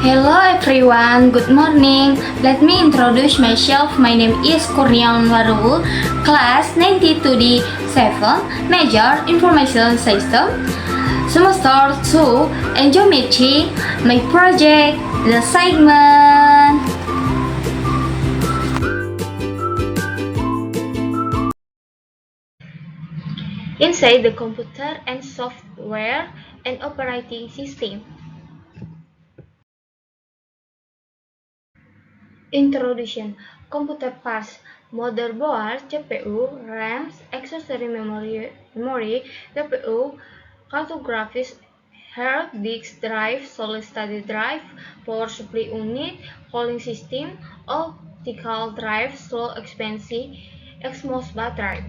Hello everyone, good morning. Let me introduce myself. My name is Kurniawan Warul, class 92D7, Major Information System, Semester 2, and Geometry. My project, the segment. Inside the computer and software and operating system. Introduction. Computer parts: motherboard, CPU, RAM, accessory memory, CPU, cartographics, hard disk drive, solid-state drive, power supply unit, cooling system, optical drive, slow expansion, XMOS drive.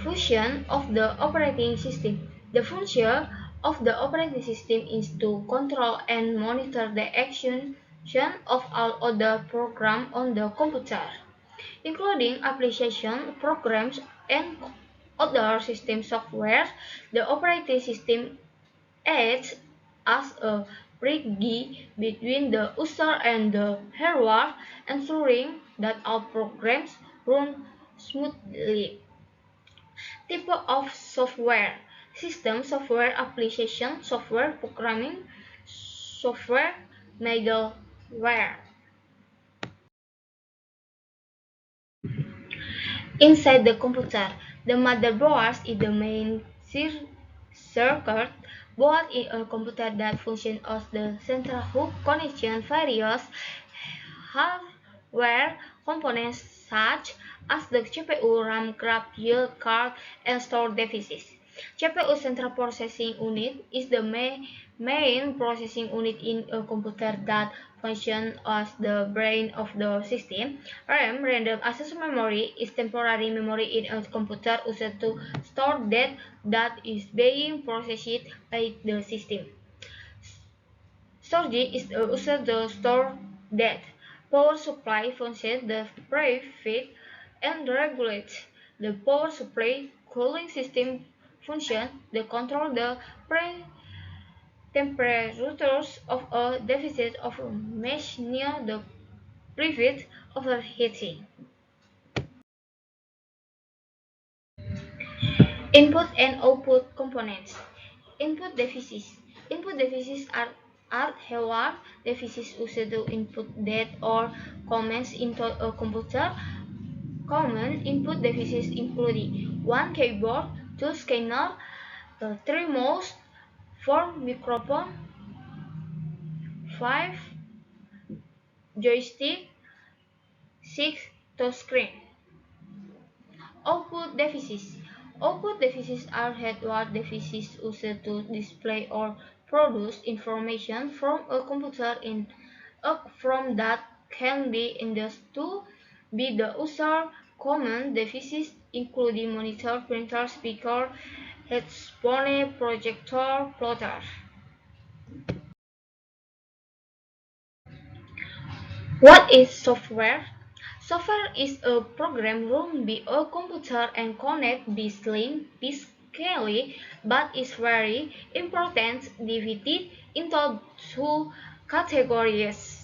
Function of the operating system. The function of the operating system is to control and monitor the action of all other programs on the computer, including application programs and other system software. The operating system acts as a bridge between the user and the hardware, ensuring that all programs run smoothly. Type of software: system software, application software, programming software, middleware. Inside the computer, the motherboard is the main circuit board in a computer that functions as the central hub connecting various hardware components such as the CPU, RAM, graphics card, and storage devices. CPU Central Processing Unit is the main processing unit in a computer that functions as the brain of the system. RAM, Random Access Memory, is temporary memory in a computer used to store data that is being processed by the system. Storage is used to store data. Power supply functions the prefeed and regulates the power supply. Cooling system function to control the temperatures of a deficit of a mesh near the prevent overheating. Input and output components. Input devices. Input devices are hardware devices used to input data or commands into a computer. Common input devices include 1 keyboard, 2 scanner, 3 mouse, 4 microphone, 5 joystick, 6 touchscreen. Output devices. Output devices are hardware devices used to display or produce information from a computer in a form that can be understood to be the user. Common devices include monitor, printer, speaker, headphone, projector, plotter. What is software? Software is a program run by a computer and connected physically, but is very important divided into two categories.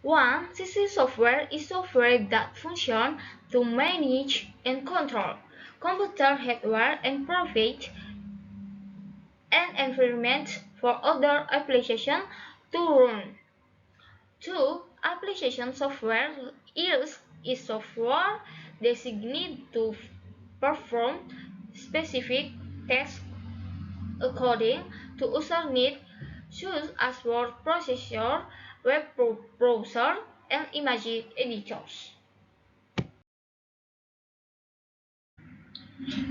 One, system software is software that functions to manage and control computer hardware and provide an environment for other applications to run. 2. Application software is software designed to perform specific tasks according to user needs, such as word processor, web browser, and image editors.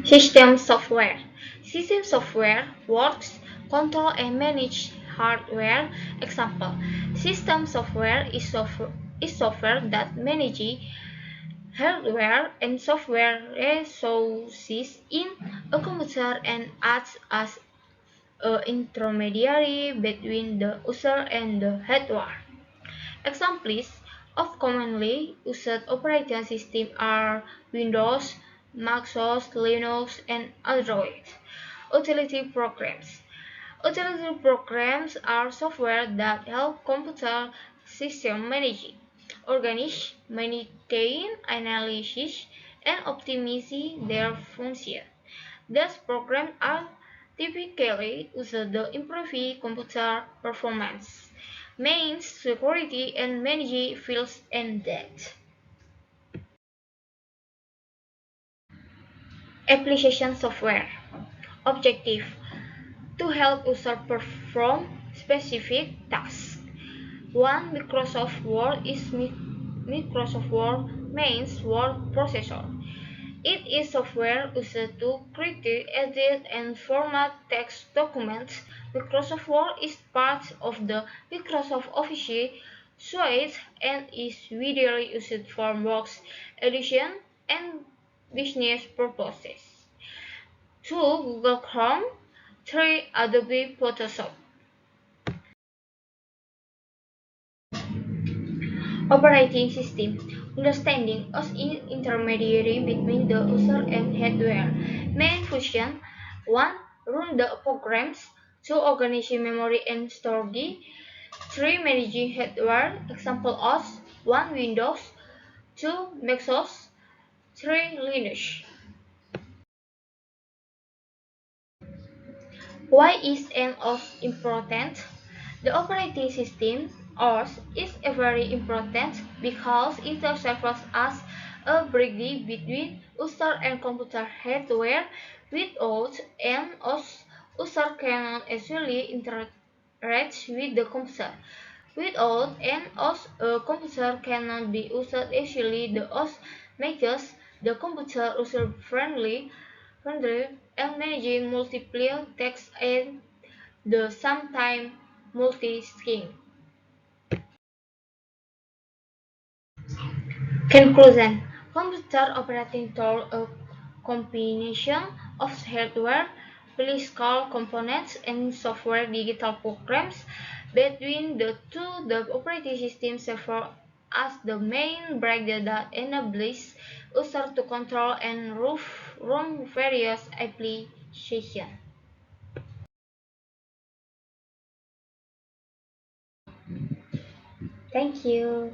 System software. System software works, control, and manage hardware. Example: system software is software that manages hardware and software resources in a computer and acts as an intermediary between the user and the hardware. Examples of commonly used operating systems are Windows, Mac OS, Linux, and Android. Utility programs. Utility programs are software that help computer systems manage, organize, maintain, analyze, and optimize their function. These programs are typically used to improve computer performance, maintain security, and manage files and data. Application software. Objective: to help users perform specific tasks. One Microsoft Word is Microsoft Word means word processor. It is software used to create, edit, and format text documents. Microsoft Word is part of the Microsoft Office suite and is widely used for work edition and business purposes. 2. Google Chrome. 3. Adobe Photoshop. Operating system. Understanding as an intermediary between the user and hardware. Main function: 1. Run the programs. 2. Organize memory and storage. 3. Managing hardware. Example OS. 1. Windows. 2. Mac OS. 3. Linux. Why is an OS important? The operating system OS is very important because it serves as a bridge between user and computer hardware. Without an OS, user cannot actually interact with the computer. Without an OS, a computer cannot be used. Actually, the OS makes the computer user-friendly and managing multiple tasks and the sometimes multi-tasking. Conclusion: computer operating tools a combination of hardware, physical components, and software digital programs. Between the two, the operating system serves as the main bridge that enables users to control and run various applications. Thank you.